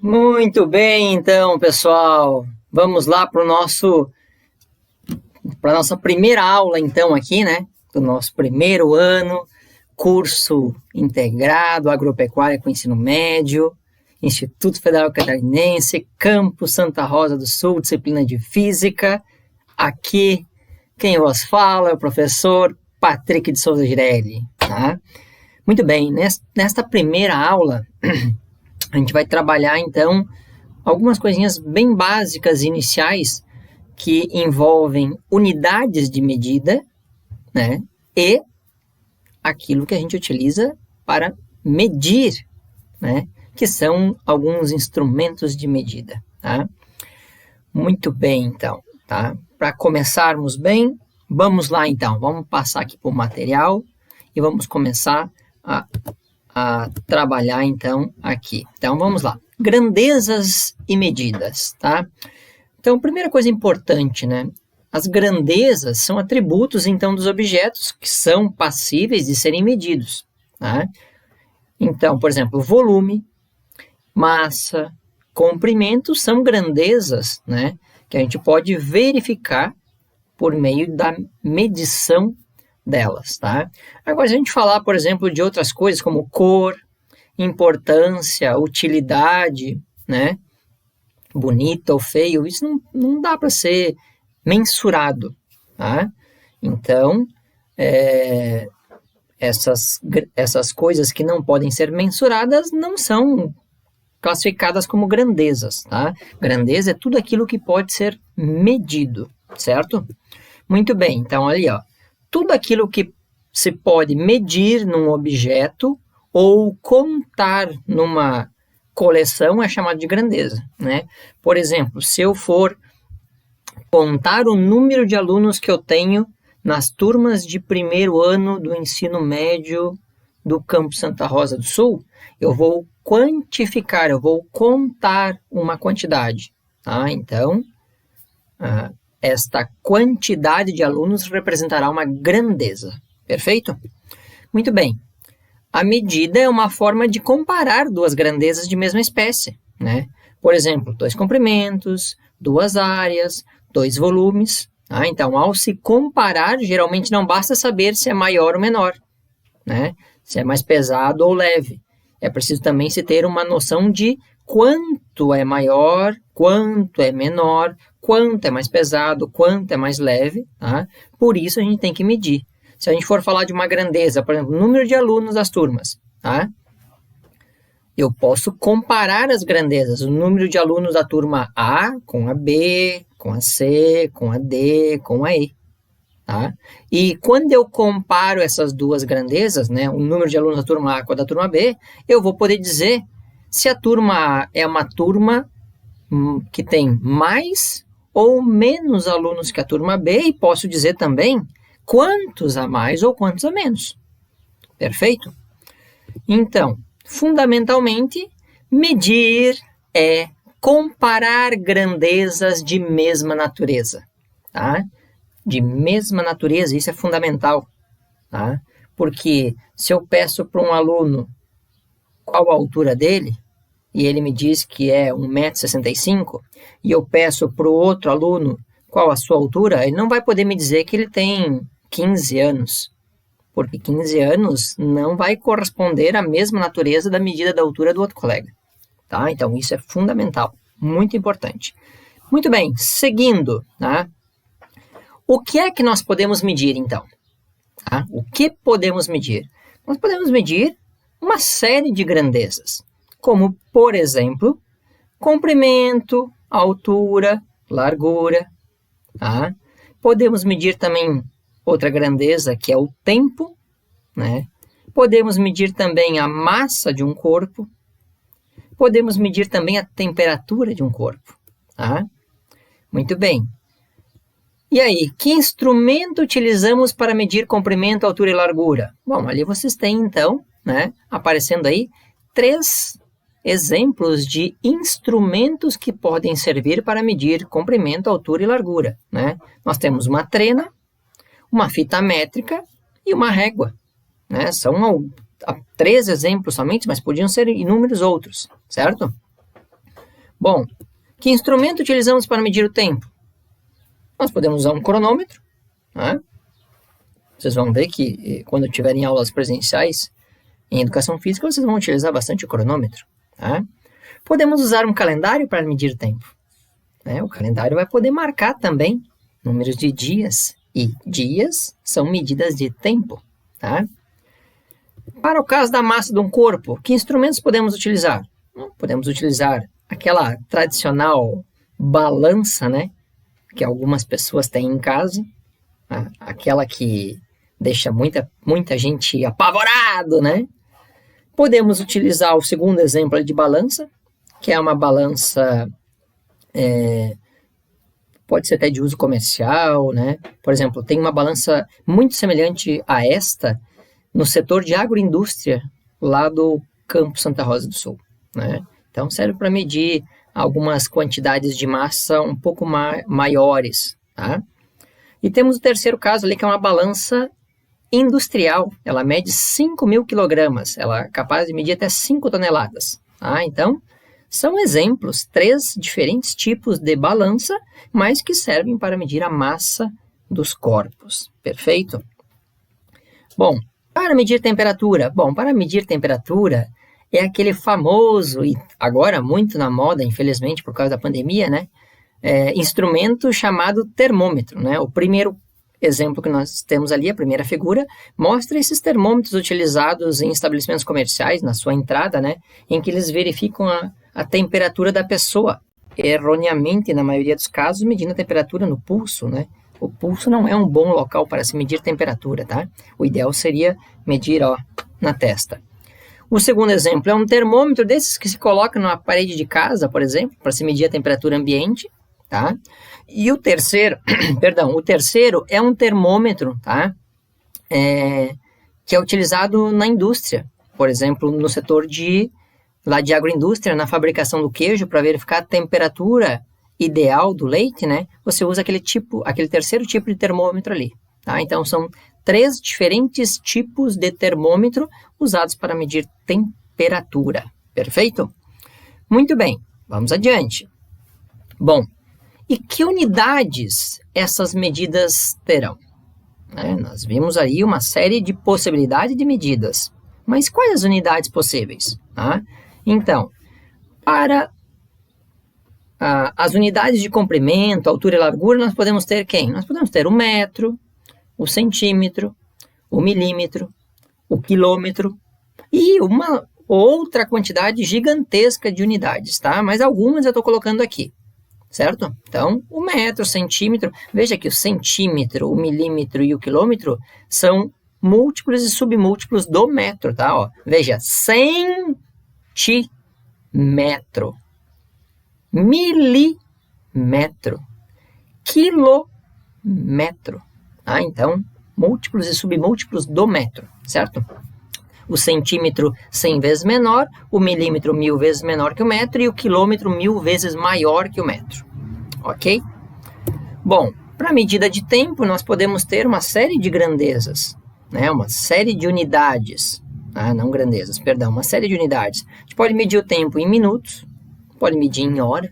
Muito bem, então, pessoal. Vamos lá para a nossa primeira aula, então, aqui, né? Do nosso primeiro ano, curso integrado Agropecuária com Ensino Médio, Instituto Federal Catarinense, Campus Santa Rosa do Sul, disciplina de Física. Aqui, quem vos fala é o professor Patrick de Souza Girelli, tá? Muito bem, nesta primeira aula, a gente vai trabalhar, então, algumas coisinhas bem básicas iniciais que envolvem unidades de medida, né? E aquilo que a gente utiliza para medir, né? Que são alguns instrumentos de medida, tá? Muito bem, então, tá? Para começarmos bem, vamos lá, então. Vamos passar aqui para o material e vamos começar a trabalhar, então, aqui. Então, vamos lá. Grandezas e medidas, tá? Então, primeira coisa importante, né? As grandezas são atributos, então, dos objetos que são passíveis de serem medidos, tá? Então, por exemplo, volume, massa, comprimento são grandezas, né? Que a gente pode verificar por meio da medição delas, tá? Agora, se a gente falar, por exemplo, de outras coisas como cor, importância, utilidade, né? Bonito ou feio, isso não dá para ser mensurado, tá? Então, essas coisas que não podem ser mensuradas não são classificadas como grandezas, tá? Grandeza é tudo aquilo que pode ser medido, certo? Muito bem, então ali, ó, tudo aquilo que se pode medir num objeto ou contar numa coleção é chamado de grandeza, né? Por exemplo, se eu for contar o número de alunos que eu tenho nas turmas de primeiro ano do ensino médio do Campus Santa Rosa do Sul, eu vou quantificar, eu vou contar uma quantidade, tá? Então, esta quantidade de alunos representará uma grandeza, perfeito? Muito bem. A medida é uma forma de comparar duas grandezas de mesma espécie, né? Por exemplo, 2 comprimentos, 2 áreas, 2 volumes. Tá? Então, ao se comparar, geralmente não basta saber se é maior ou menor, né? Se é mais pesado ou leve. É preciso também se ter uma noção de quanto é maior, quanto é menor, quanto é mais pesado, quanto é mais leve. Tá? Por isso, a gente tem que medir. Se a gente for falar de uma grandeza, por exemplo, número de alunos das turmas, tá? Eu posso comparar as grandezas, o número de alunos da turma A com a B, com a C, com a D, com a E, tá? E quando eu comparo essas duas grandezas, né, o número de alunos da turma A com a da turma B, eu vou poder dizer se a turma A é uma turma que tem mais ou menos alunos que a turma B, e posso dizer também quantos a mais ou quantos a menos. Perfeito? Então, fundamentalmente, medir é comparar grandezas de mesma natureza, tá? De mesma natureza, isso é fundamental, tá? Porque se eu peço para um aluno qual a altura dele, e ele me diz que é 1,65 m, e eu peço para o outro aluno qual a sua altura, ele não vai poder me dizer que ele tem 15 anos, porque 15 anos não vai corresponder à mesma natureza da medida da altura do outro colega, tá? Então, isso é fundamental, muito importante. Muito bem, seguindo, tá? O que é que nós podemos medir, então? Tá? O que podemos medir? Nós podemos medir uma série de grandezas, como, por exemplo, comprimento, altura, largura, tá? Podemos medir também outra grandeza, que é o tempo, né? Podemos medir também a massa de um corpo. Podemos medir também a temperatura de um corpo, tá? Muito bem. E aí, que instrumento utilizamos para medir comprimento, altura e largura? Bom, ali vocês têm, então, né, aparecendo aí 3 exemplos de instrumentos que podem servir para medir comprimento, altura e largura, né? Nós temos uma trena, uma fita métrica e uma régua, né? São 3 exemplos somente, mas podiam ser inúmeros outros, certo? Bom, que instrumento utilizamos para medir o tempo? Nós podemos usar um cronômetro, né? Vocês vão ver que quando tiverem aulas presenciais em educação física, vocês vão utilizar bastante o cronômetro, tá? Podemos usar um calendário para medir tempo, né? O calendário vai poder marcar também números de dias, e dias são medidas de tempo, tá? Para o caso da massa de um corpo, que instrumentos podemos utilizar? Podemos utilizar aquela tradicional balança, né? Que algumas pessoas têm em casa, aquela que deixa muita gente apavorado, né? Podemos utilizar o segundo exemplo de balança, que é uma balança, pode ser até de uso comercial, né? Por exemplo, tem uma balança muito semelhante a esta no setor de agroindústria, lá do Campo Santa Rosa do Sul, né? Então, serve para medir algumas quantidades de massa um pouco maiores, tá? E temos o terceiro caso ali, que é uma balança industrial. Ela mede 5.000 quilogramas. Ela é capaz de medir até 5 toneladas. Tá? Então, são exemplos, 3 diferentes tipos de balança, mas que servem para medir a massa dos corpos. Perfeito? Bom, para medir temperatura. Bom, para medir temperatura é aquele famoso, e agora muito na moda, infelizmente, por causa da pandemia, né? Instrumento chamado termômetro, né? O primeiro exemplo que nós temos ali, a primeira figura, mostra esses termômetros utilizados em estabelecimentos comerciais, na sua entrada, né? Em que eles verificam a temperatura da pessoa, erroneamente, na maioria dos casos, medindo a temperatura no pulso, né? O pulso não é um bom local para se medir temperatura, tá? O ideal seria medir, na testa. O segundo exemplo é um termômetro desses que se coloca na parede de casa, por exemplo, para se medir a temperatura ambiente, tá? E o terceiro, o terceiro é um termômetro, tá? Que é utilizado na indústria, por exemplo, no setor de agroindústria, na fabricação do queijo, para verificar a temperatura ideal do leite, né? Você usa aquele terceiro tipo de termômetro ali, tá? Então, são 3 diferentes tipos de termômetro usados para medir temperatura. Perfeito? Muito bem, vamos adiante. Bom, e que unidades essas medidas terão? Nós vimos aí uma série de possibilidades de medidas, mas quais as unidades possíveis? Tá? Então, para as unidades de comprimento, altura e largura, nós podemos ter quem? Nós podemos ter o metro, o centímetro, o milímetro, o quilômetro e uma outra quantidade gigantesca de unidades, tá? Mas algumas eu estou colocando aqui, certo? Então, o metro, o centímetro, veja que o centímetro, o milímetro e o quilômetro são múltiplos e submúltiplos do metro, tá? Veja, centímetro, milímetro, quilômetro. Então, múltiplos e submúltiplos do metro, certo? O centímetro 100 vezes menor, o milímetro 1000 vezes menor que o metro e o quilômetro 1000 vezes maior que o metro, ok? Bom, para medida de tempo, nós podemos ter uma série de grandezas, né? Uma série de unidades, não grandezas, perdão, uma série de unidades. A gente pode medir o tempo em minutos, pode medir em hora,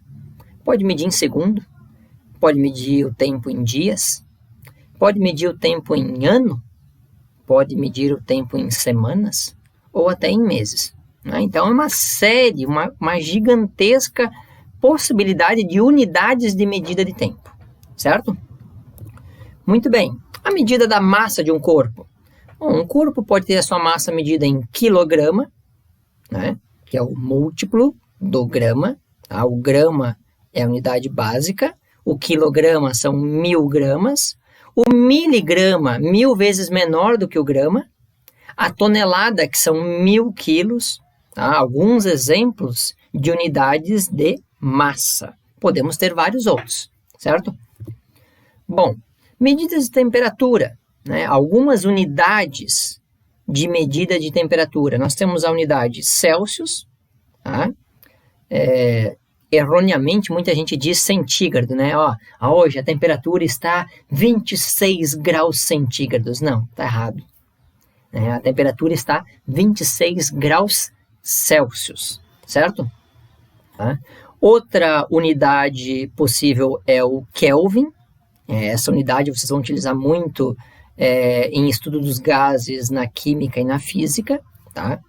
pode medir em segundo, pode medir o tempo em dias, pode medir o tempo em ano, pode medir o tempo em semanas ou até em meses. Então, é uma série, uma gigantesca possibilidade de unidades de medida de tempo, certo? Muito bem. A medida da massa de um corpo. Bom, um corpo pode ter a sua massa medida em quilograma, né, que é o múltiplo do grama. Tá? O grama é a unidade básica, o quilograma são 1000 gramas, o miligrama, 1000 vezes menor do que o grama, a tonelada, que são 1000 quilos, tá? Alguns exemplos de unidades de massa. Podemos ter vários outros, certo? Bom, medidas de temperatura, né? Algumas unidades de medida de temperatura. Nós temos a unidade Celsius, tá? Erroneamente, muita gente diz centígrado, né? Hoje a temperatura está 26 graus centígrados. Não, está errado. né? A temperatura está 26 graus Celsius, certo? Tá? Outra unidade possível é o Kelvin. Essa unidade vocês vão utilizar muito em estudo dos gases na química e na física, tá?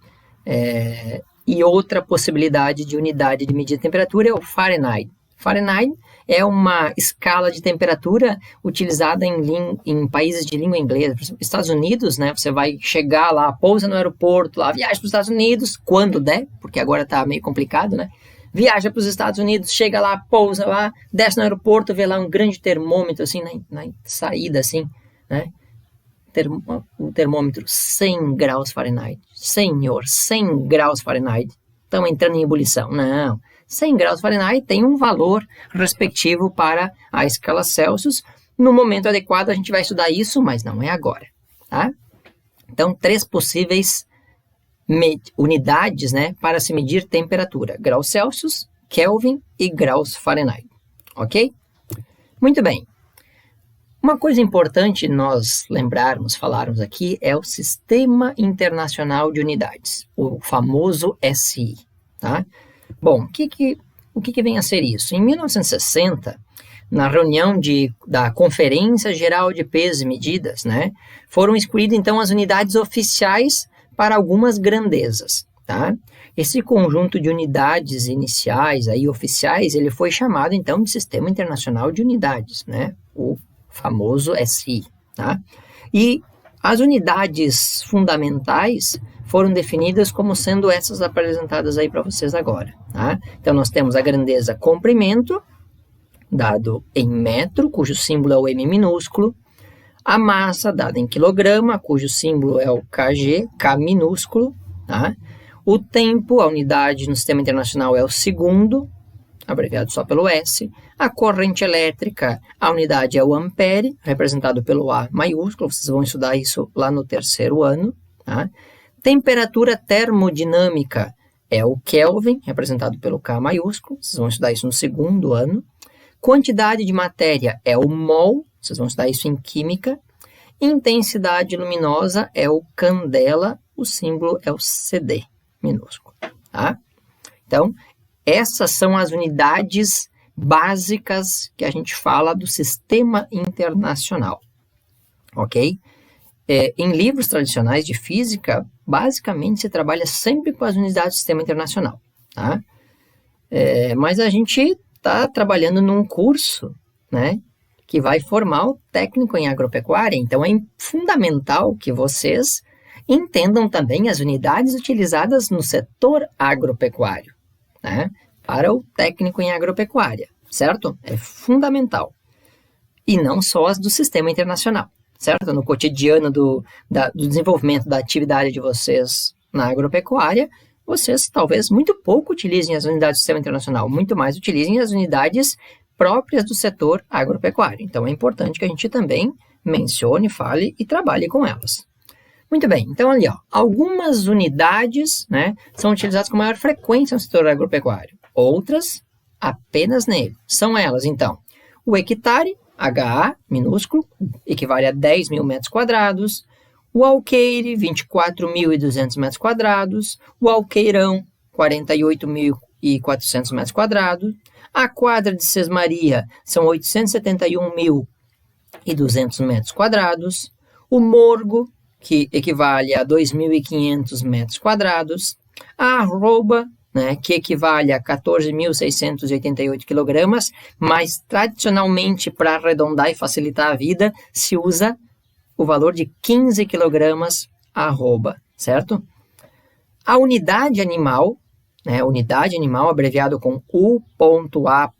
E outra possibilidade de unidade de medida de temperatura é o Fahrenheit. Fahrenheit é uma escala de temperatura utilizada em países de língua inglesa. Por exemplo, Estados Unidos, né? Você vai chegar lá, pousa no aeroporto, lá, viaja para os Estados Unidos, quando der, porque agora está meio complicado, né? Viaja para os Estados Unidos, chega lá, pousa lá, desce no aeroporto, vê lá um grande termômetro, assim, na saída, assim, né? O termômetro 100 graus Fahrenheit. Senhor, 100 graus Fahrenheit. Estamos entrando em ebulição. Não. 100 graus Fahrenheit tem um valor respectivo para a escala Celsius. No momento adequado a gente vai estudar isso, mas não é agora, tá? Então, 3 possíveis unidades, né, para se medir temperatura: graus Celsius, Kelvin e graus Fahrenheit, ok? Muito bem. Uma coisa importante nós lembrarmos, falarmos aqui, é o Sistema Internacional de Unidades, o famoso SI, tá? Bom, o que vem a ser isso? Em 1960, na reunião da Conferência Geral de Pesos e Medidas, né, foram escolhidas então as unidades oficiais para algumas grandezas, tá? Esse conjunto de unidades iniciais, aí, oficiais, ele foi chamado então de Sistema Internacional de Unidades, né? O famoso SI, tá? E as unidades fundamentais foram definidas como sendo essas apresentadas aí para vocês agora, tá? Então, nós temos a grandeza comprimento, dado em metro, cujo símbolo é o M minúsculo, a massa, dada em quilograma, cujo símbolo é o kg, K minúsculo, tá? O tempo, a unidade no sistema internacional é o segundo, abreviado só pelo S. A corrente elétrica, a unidade é o ampere, representado pelo A maiúsculo, vocês vão estudar isso lá no 3º ano, tá? Temperatura termodinâmica é o Kelvin, representado pelo K maiúsculo, vocês vão estudar isso no 2º ano. Quantidade de matéria é o mol, vocês vão estudar isso em química. Intensidade luminosa é o candela, o símbolo é o CD minúsculo, tá? Então, essas são as unidades básicas que a gente fala do sistema internacional, ok? Em livros tradicionais de física, basicamente se trabalha sempre com as unidades do sistema internacional, tá? Mas a gente está trabalhando num curso, né, que vai formar o técnico em agropecuária, então é fundamental que vocês entendam também as unidades utilizadas no setor agropecuário, né, para o técnico em agropecuária, certo? É fundamental. E não só as do sistema internacional, certo? No cotidiano do desenvolvimento da atividade de vocês na agropecuária, vocês talvez muito pouco utilizem as unidades do sistema internacional, muito mais utilizem as unidades próprias do setor agropecuário. Então, é importante que a gente também mencione, fale e trabalhe com elas. Muito bem, então ali, ó, algumas unidades, né, são utilizadas com maior frequência no setor agropecuário, outras apenas nele. São elas, então, o hectare, HA, minúsculo, equivale a 10 mil metros quadrados, o alqueire, 24.200 metros quadrados, o alqueirão, 48.400 metros quadrados, a quadra de sesmaria são 871.200 metros quadrados, o morgo, que equivale a 2.500 metros quadrados, a arroba, né, que equivale a 14.688 quilogramas, mas tradicionalmente, para arredondar e facilitar a vida, se usa o valor de 15 quilogramas arroba, certo? A unidade animal, né, unidade animal abreviado com U.A.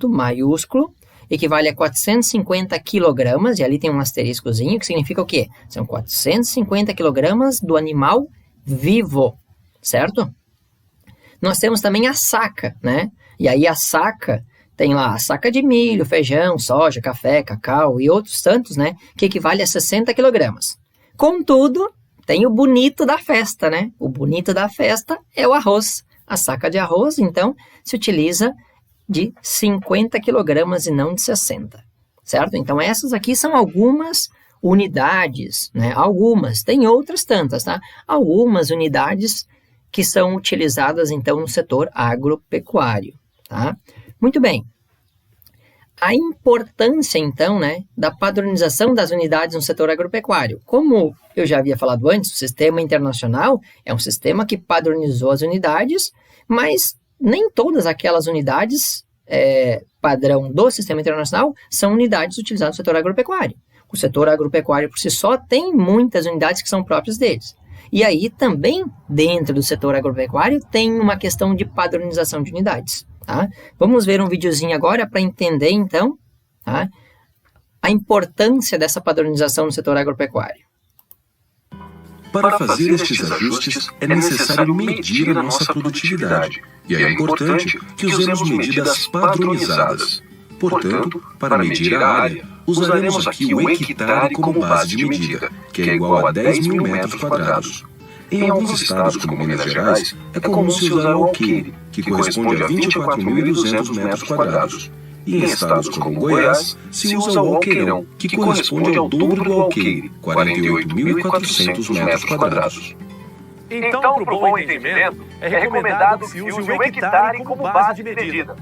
maiúsculo, equivale a 450 quilogramas, e ali tem um asteriscozinho, que significa o quê? São 450 quilogramas do animal vivo, certo? Nós temos também a saca, né? E aí a saca tem lá a saca de milho, feijão, soja, café, cacau e outros tantos, né? Que equivale a 60 quilogramas. Contudo, tem o bonito da festa, né? O bonito da festa é o arroz. A saca de arroz, então, se utiliza de 50 quilogramas e não de 60, certo? Então, essas aqui são algumas unidades, né? Algumas, tem outras tantas, tá? Algumas unidades que são utilizadas, então, no setor agropecuário, tá? Muito bem. A importância, então, né, da padronização das unidades no setor agropecuário. Como eu já havia falado antes, o sistema internacional é um sistema que padronizou as unidades, mas nem todas aquelas unidades padrão do sistema internacional são unidades utilizadas no setor agropecuário. O setor agropecuário, por si só, tem muitas unidades que são próprias deles. E aí, também, dentro do setor agropecuário, tem uma questão de padronização de unidades. Tá? Vamos ver um videozinho agora para entender, então, tá, a importância dessa padronização no setor agropecuário. Para fazer estes ajustes, é necessário medir a nossa produtividade, e é importante que usemos medidas padronizadas. Portanto, para medir a área, usaremos aqui o hectare como base de medida, que é igual a 10.000 metros quadrados. Em alguns estados, como Minas Gerais, é comum se usar o alqueire, que corresponde a 24.200 metros quadrados. E em estados como Goiás, se usa o alqueirão, que corresponde ao dobro do alqueire, 48.400 metros quadrados. Então, para o bom entendimento, é recomendado que se use o hectare como base de medida.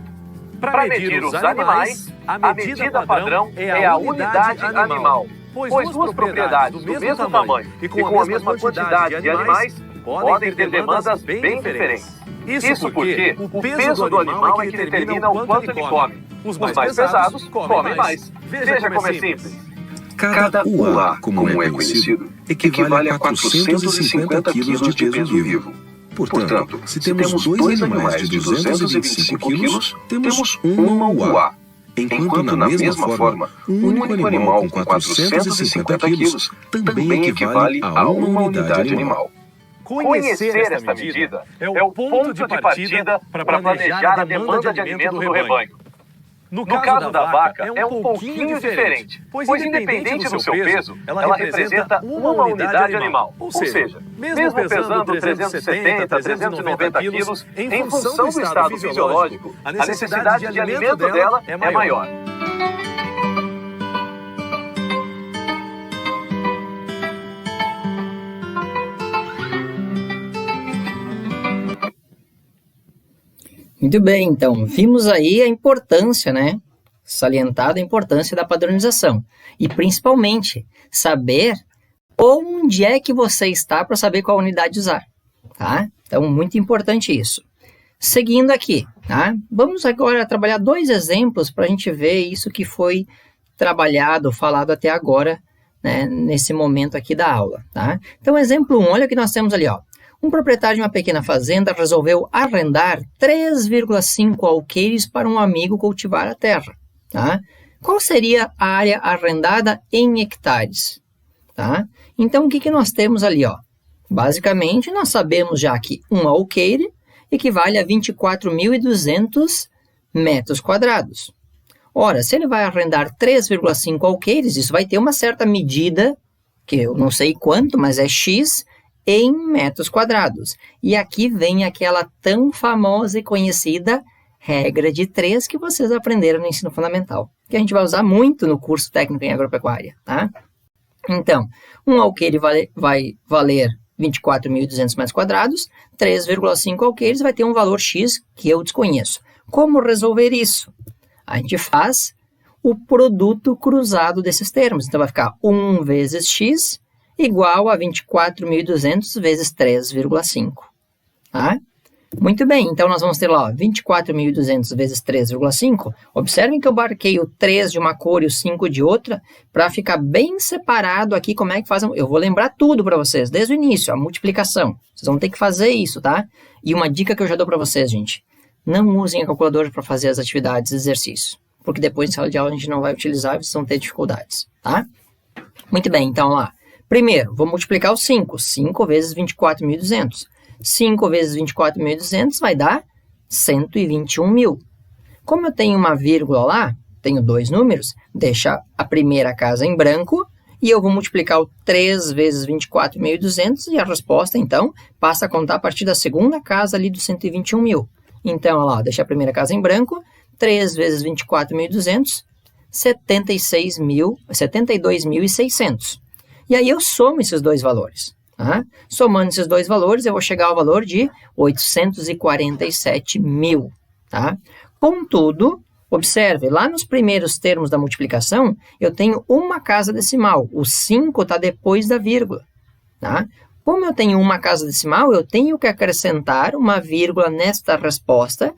Para medir os animais, a medida padrão é a unidade animal, pois duas propriedades do mesmo tamanho e com a mesma quantidade de animais podem ter demandas bem diferentes. Isso porque o peso do animal é que determina o quanto ele come. Os mais pesados comem mais. Veja como é simples. Cada UA, como é conhecido, equivale a 450 quilos de peso vivo. Portanto, se temos dois animais de 225 quilos, temos uma UA. Enquanto, na mesma forma, um único animal com 450 quilos também equivale a uma unidade animal. Conhecer esta medida é o ponto de partida para planejar a demanda de alimento do rebanho. No caso da vaca, é um pouquinho diferente, pois independente do seu peso, ela representa uma unidade animal. Ou seja, mesmo pesando 370, 390 quilos, em função do estado fisiológico, a necessidade de alimento dela é maior. Muito bem, então, vimos aí a importância, né? Salientada a importância da padronização. E, principalmente, saber onde é que você está para saber qual unidade usar, tá? Então, muito importante isso. Seguindo aqui, tá? Vamos agora trabalhar 2 exemplos para a gente ver isso que foi trabalhado, falado até agora, né? Nesse momento aqui da aula, tá? Então, exemplo 1, olha o que nós temos ali, ó. Um proprietário de uma pequena fazenda resolveu arrendar 3,5 alqueires para um amigo cultivar a terra. Tá? Qual seria a área arrendada em hectares? Tá? Então, o que nós temos ali? Ó? Basicamente, nós sabemos já que um alqueire equivale a 24.200 metros quadrados. Ora, se ele vai arrendar 3,5 alqueires, isso vai ter uma certa medida, que eu não sei quanto, mas é X, em metros quadrados. E aqui vem aquela tão famosa e conhecida regra de 3 que vocês aprenderam no ensino fundamental, que a gente vai usar muito no curso técnico em agropecuária, tá? Então, um alqueire vai valer 24.200 metros quadrados, 3,5 alqueires vai ter um valor X que eu desconheço. Como resolver isso? A gente faz o produto cruzado desses termos. Então, vai ficar 1 vezes X igual a 24.200 vezes 3,5. Tá? Muito bem, então nós vamos ter lá 24.200 vezes 3,5. Observem que eu marquei o 3 de uma cor e o 5 de outra, para ficar bem separado aqui como é que faz. Eu vou lembrar tudo para vocês, desde o início, a multiplicação. Vocês vão ter que fazer isso, tá? E uma dica que eu já dou para vocês, gente. Não usem a calculadora para fazer as atividades e exercícios, porque depois em sala de aula a gente não vai utilizar e vocês vão ter dificuldades, tá? Muito bem, então lá. Primeiro, vou multiplicar o 5. 5 vezes 24.200. 5 vezes 24.200 vai dar 121.000. Como eu tenho uma vírgula lá, tenho 2 números, deixa a primeira casa em branco e eu vou multiplicar o 3 vezes 24.200 e a resposta, então, passa a contar a partir da segunda casa ali dos 121.000. Então, olha lá, deixa a primeira casa em branco, 3 vezes 24.200, 72.600. E aí eu somo esses dois valores. Tá? Somando esses dois valores, eu vou chegar ao valor de 847 mil. Tá? Contudo, observe, lá nos primeiros termos da multiplicação, eu tenho uma casa decimal. O 5 está depois da vírgula. Tá? Como eu tenho uma casa decimal, eu tenho que acrescentar uma vírgula nesta resposta,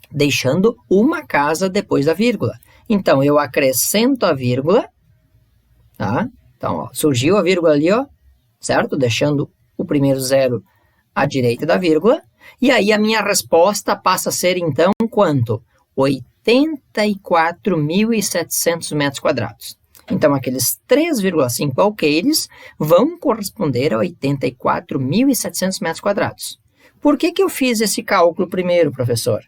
deixando uma casa depois da vírgula. Então, eu acrescento a vírgula. Tá? Então, ó, surgiu a vírgula ali, ó, certo? Deixando o primeiro zero à direita da vírgula. E aí a minha resposta passa a ser, então, quanto? 84.700 metros quadrados. Então, aqueles 3,5 alqueires vão corresponder a 84.700 metros quadrados. Por que eu fiz esse cálculo primeiro, professor?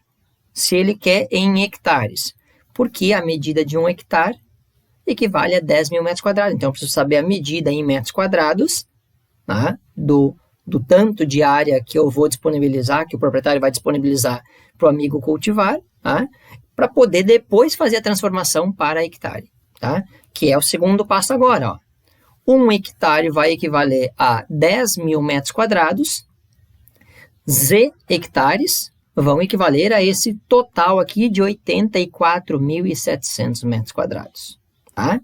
Se ele quer em hectares. Porque a medida de 1 hectare equivale a 10 mil metros quadrados. Então, eu preciso saber a medida em metros quadrados, tá? do tanto de área que eu vou disponibilizar, que o proprietário vai disponibilizar para o amigo cultivar, tá? Para poder depois fazer a transformação para hectare, tá? Que é o segundo passo agora. Ó. 1 hectare vai equivaler a 10 mil metros quadrados, Z hectares vão equivaler a esse total aqui de 84.700 metros quadrados. Tá?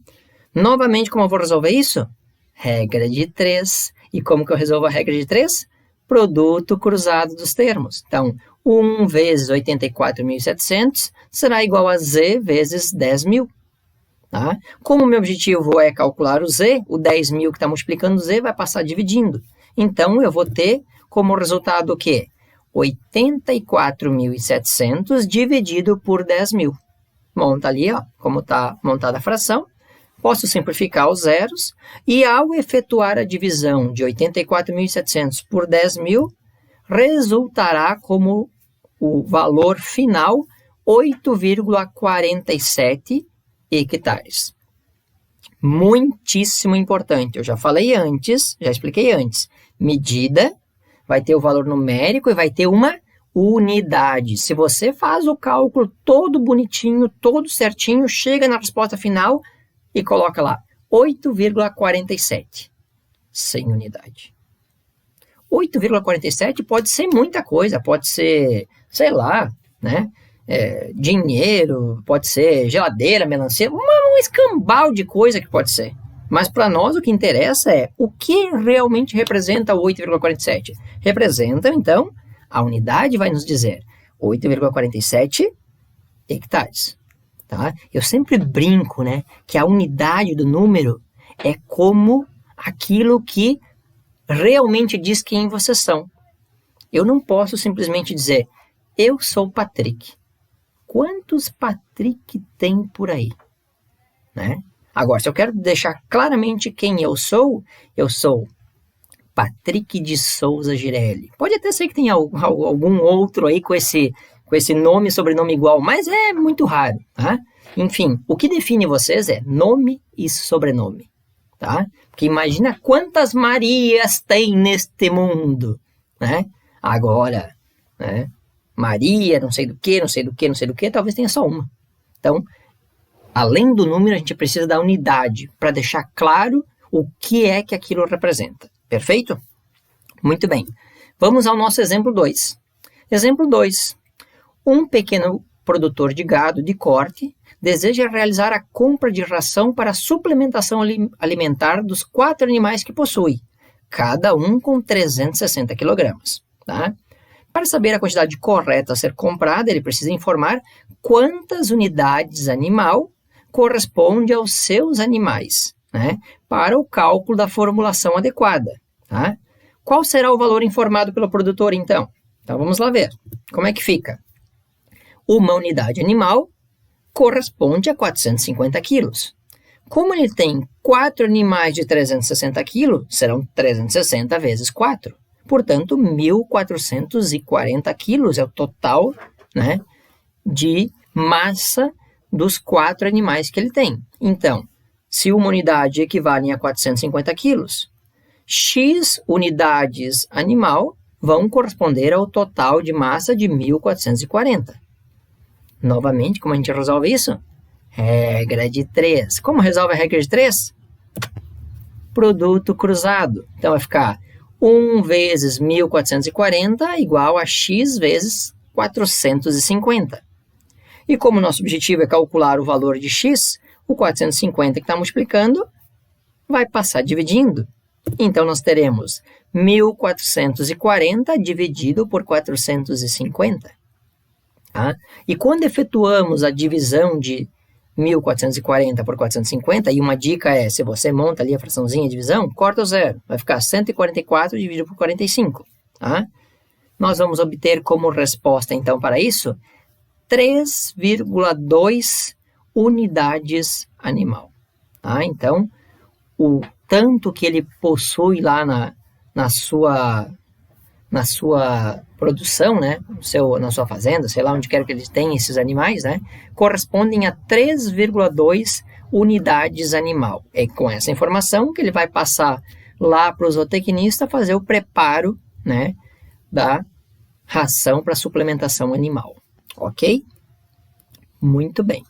Novamente, como eu vou resolver isso? Regra de 3. E como que eu resolvo a regra de 3? Produto cruzado dos termos. Então, 1 vezes 84.700 será igual a Z vezes 10 mil. Tá? Como o meu objetivo é calcular o Z, o 10 mil que está multiplicando o Z vai passar dividindo. Então, eu vou ter como resultado o quê? 84.700 dividido por 10 mil. Monta ali, ó, como está montada a fração. Posso simplificar os zeros e, ao efetuar a divisão de 84.700 por 10 mil, resultará como o valor final 8,47 hectares. Muitíssimo importante. Eu já falei antes, já expliquei antes. Medida vai ter o valor numérico e vai ter uma unidade. Se você faz o cálculo todo bonitinho, todo certinho, chega na resposta final e coloca lá 8,47 sem unidade. 8,47 pode ser muita coisa, pode ser, sei lá, né? Dinheiro, pode ser geladeira, melancia, um escambau de coisa que pode ser. Mas para nós o que interessa é o que realmente representa o 8,47. Representa, então, a unidade vai nos dizer 8,47 hectares. Tá? Eu sempre brinco, né, que a unidade do número é como aquilo que realmente diz quem vocês são. Eu não posso simplesmente dizer, eu sou Patrick. Quantos Patrick tem por aí? Né? Agora, se eu quero deixar claramente quem eu sou Patrick de Souza Girelli. Pode até ser que tenha algum outro aí com esse nome e sobrenome igual, mas é muito raro, tá? Enfim, o que define vocês é nome e sobrenome, tá? Porque imagina quantas Marias tem neste mundo, né? Agora, né? Maria, não sei do que, talvez tenha só uma. Então, além do número, a gente precisa da unidade para deixar claro o que é que aquilo representa. Perfeito? Muito bem. Vamos ao nosso exemplo 2. Exemplo 2. Um pequeno produtor de gado de corte deseja realizar a compra de ração para a suplementação alimentar dos 4 animais que possui, cada um com 360 kg. Tá? Para saber a quantidade correta a ser comprada, ele precisa informar quantas unidades animal corresponde aos seus animais, né, para o cálculo da formulação adequada. Tá? Qual será o valor informado pelo produtor, então? Então, vamos lá ver. Como é que fica? Uma unidade animal corresponde a 450 quilos. Como ele tem 4 animais de 360 quilos, serão 360 vezes 4. Portanto, 1.440 quilos é o total, né, de massa dos 4 animais que ele tem. Então, se uma unidade equivale a 450 quilos, X unidades animal vão corresponder ao total de massa de 1.440. Novamente, como a gente resolve isso? Regra de 3. Como resolve a regra de 3? produto cruzado. Então, vai ficar 1 vezes 1.440 igual a x vezes 450. E como nosso objetivo é calcular o valor de x, o 450 que está multiplicando vai passar dividindo. Então, nós teremos 1.440 dividido por 450. Tá? E quando efetuamos a divisão de 1.440 por 450, e uma dica é, se você monta ali a fraçãozinha de divisão, corta o zero, vai ficar 144 dividido por 45. Tá? Nós vamos obter como resposta, então, para isso, 3,2 unidades animal. Tá? Então, o tanto que ele possui lá na sua produção, né, na sua fazenda, sei lá onde quer que eles tenham esses animais, né, correspondem a 3,2 unidades animal. É com essa informação que ele vai passar lá para o zootecnista fazer o preparo, né, da ração para suplementação animal. Ok? Muito bem.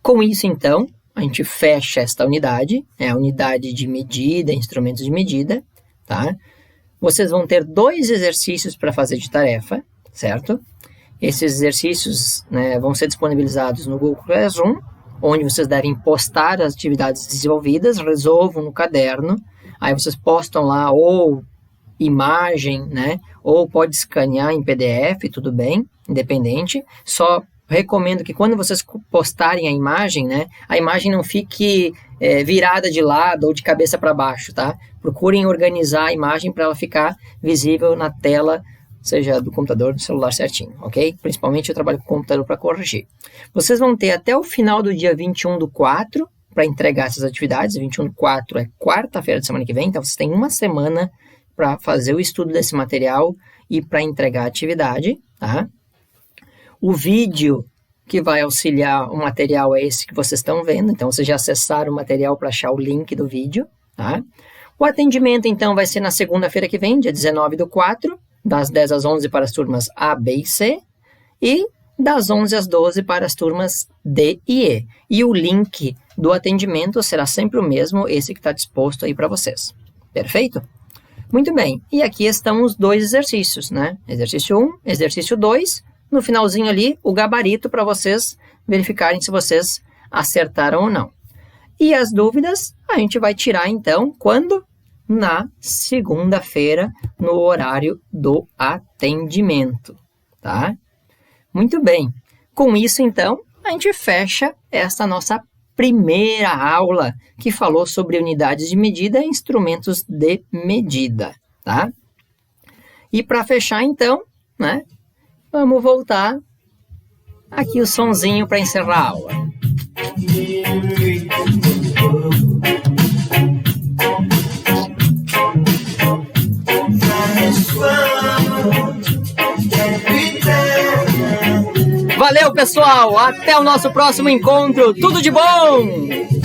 Com isso, então, a gente fecha esta unidade, é a unidade de medida, instrumentos de medida, tá? Vocês vão ter 2 exercícios para fazer de tarefa, certo? Esses exercícios, né, vão ser disponibilizados no Google Classroom, onde vocês devem postar as atividades desenvolvidas, resolvam no caderno, aí vocês postam lá ou imagem, né, ou pode escanear em PDF, tudo bem, independente, só recomendo que quando vocês postarem a imagem, né, a imagem não fique virada de lado ou de cabeça para baixo, tá? Procurem organizar a imagem para ela ficar visível na tela, seja do computador, do celular certinho, ok? Principalmente eu trabalho com o computador para corrigir. Vocês vão ter até o final do dia 21/4 para entregar essas atividades. 21/4 é quarta-feira da semana que vem, então vocês têm uma semana para fazer o estudo desse material e para entregar a atividade, tá? O vídeo que vai auxiliar o material é esse que vocês estão vendo, então vocês já acessaram o material para achar o link do vídeo, tá? O atendimento, então, vai ser na segunda-feira que vem, dia 19/4, das 10 às 11 para as turmas A, B e C, e das 11 às 12 para as turmas D e E. E o link do atendimento será sempre o mesmo, esse que está disposto aí para vocês. Perfeito? Muito bem, e aqui estão os 2 exercícios, né? Exercício 1, exercício 2, no finalzinho ali, o gabarito para vocês verificarem se vocês acertaram ou não. E as dúvidas a gente vai tirar, então, quando? Na segunda-feira, no horário do atendimento, tá? Muito bem. Com isso, então, a gente fecha essa nossa primeira aula que falou sobre unidades de medida e instrumentos de medida, tá? E para fechar, então, né? Vamos voltar aqui o sonzinho para encerrar a aula. Valeu, pessoal! Até o nosso próximo encontro! Tudo de bom!